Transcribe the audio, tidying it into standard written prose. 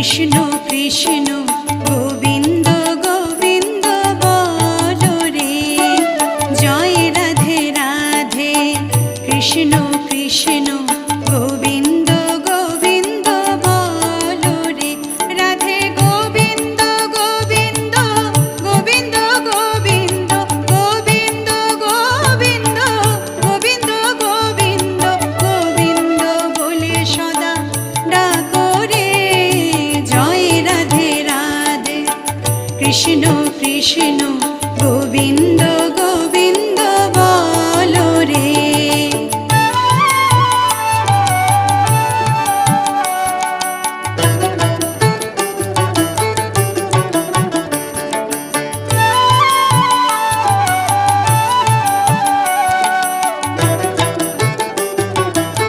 কৃষ্ণ কৃষ্ণ গোবিন্দ গোবিন্দ বলো রে, জয় রাধে রাধে। কৃষ্ণ কৃষ্ণ গোবিন্দ গোবিন্দ বলো রে, রাধে গোবিন্দ গোবিন্দ গোবিন্দ গোবিন্দ গোবিন্দ গোবিন্দ গোবিন্দ গোবিন্দ গোবিন্দ বলে সদা ডাকো রে, জয় রাধে রাধে। কৃষ্ণ কৃষ্ণ